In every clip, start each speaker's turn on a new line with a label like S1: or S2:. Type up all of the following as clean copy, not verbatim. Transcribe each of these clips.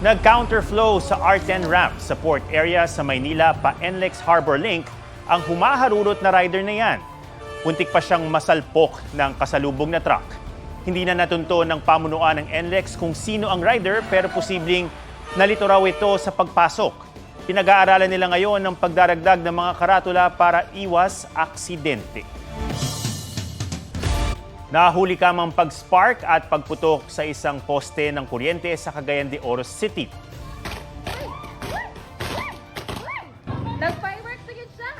S1: Nag-counterflow sa R10 ramp sa port area sa Maynila pa NLEX Harbor Link ang humaharurot na rider na yan. Puntik pa siyang masalpok ng kasalubong na truck. Hindi na natunto ng pamunuan ng NLEX kung sino ang rider pero posibleng nalito raw ito sa pagpasok. Pinag-aaralan nila ngayon ng pagdaragdag ng mga karatula para iwas aksidente. Nahuli kamang pag-spark at pagputok sa isang poste ng kuryente sa Cagayan de Oro City.
S2: Nag-fireworks agad siya.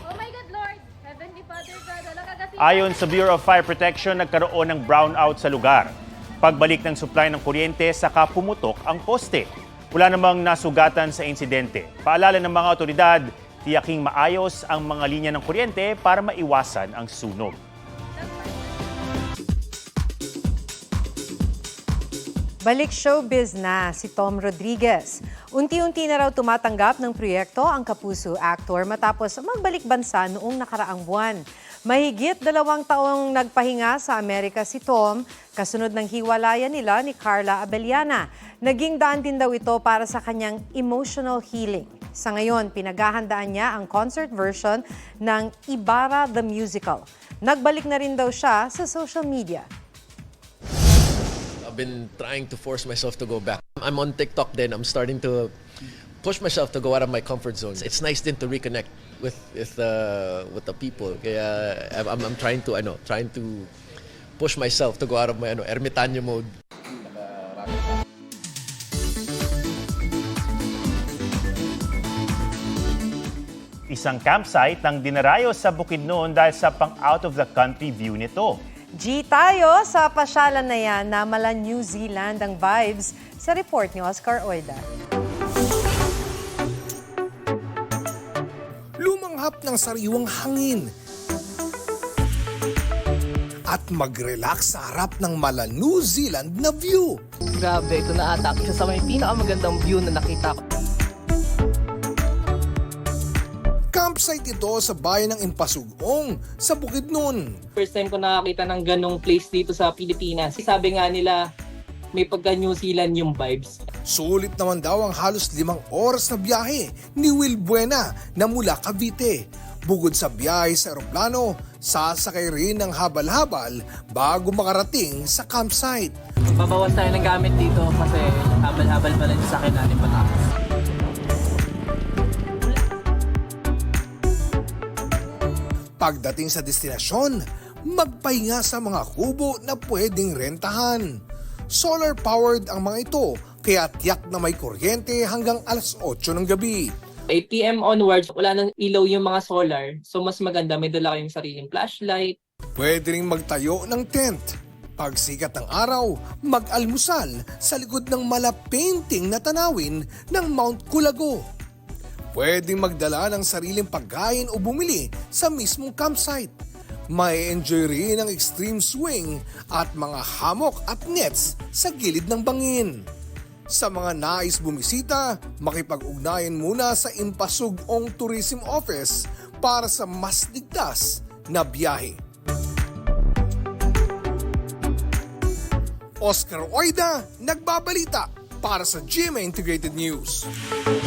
S2: Oh my God, Lord. Heavenly Father God, wala ka kasi.
S1: Ayon sa Bureau of Fire Protection, nagkaroon ng brownout sa lugar. Pagbalik ng supply ng kuryente, saka pumutok ang poste. Wala namang nasugatan sa insidente. Paalala ng mga otoridad, tiyaking maayos ang mga linya ng kuryente para maiwasan ang sunog.
S3: Balik showbiz na si Tom Rodriguez. Unti-unti na raw tumatanggap ng proyekto ang Kapuso actor matapos magbalik bansa noong nakaraang buwan. Mahigit 2 taong nagpahinga sa Amerika si Tom, kasunod ng hiwalayan nila ni Carla Abellana. Naging daan din daw ito para sa kanyang emotional healing. Sa ngayon, pinaghahandaan niya ang concert version ng Ibarra the Musical. Nagbalik na rin daw siya sa social media.
S4: I've been trying to force myself to go back. I'm on TikTok then. I'm starting to push myself to go out of my comfort zone. It's nice then to reconnect with the people. Kaya I'm trying to push myself to go out of my ermitaño mode.
S1: Isang campsite ang dinarayo sa Bukidnon dahil sa pang-out of the country view nito.
S3: G tayo sa pasyalan na yan na mala New Zealand ang vibes sa report ni Oscar Oida.
S5: Lumanghap ng sariwang hangin at mag-relax sa harap ng mala New Zealand na view.
S6: Grabe, ito na ata siya sa may pinakamagandang view na nakita ko.
S5: Campsite ito sa bayan ng Impasugong sa Bukidnon.
S6: First time ko nakakita ng ganong place dito sa Pilipinas. Sabi nga nila, may pagka New Zealand yung vibes.
S5: Sulit naman daw ang halos 5 oras na biyahe ni Will Buena na mula Cavite. Bukod sa biyahe sa eroplano, sasakay rin ng habal-habal bago makarating sa campsite.
S6: Magbabawas tayo ng gamit dito kasi habal-habal pa lang sa akin natin patapos.
S5: Pagdating sa destinasyon, magpahinga sa mga kubo na pwedeng rentahan. Solar-powered ang mga ito, kaya tiyak na may kuryente hanggang alas 8 ng gabi.
S6: 8 PM onwards, wala nang ilaw yung mga solar. So mas maganda, may dala kayong sariling flashlight.
S5: Pwede ring magtayo ng tent. Pag sikat ng araw, mag-almusal sa likod ng mala-painting na tanawin ng Mount Culago. Pwedeng magdala ng sariling pagkain o bumili sa mismong campsite. May enjoy rin ang extreme swing at mga hammock at nets sa gilid ng bangin. Sa mga nais bumisita, makipag-ugnayan muna sa Impasugong Tourism Office para sa mas ligtas na biyahe. Oscar Oida, nagbabalita para sa GMA Integrated News.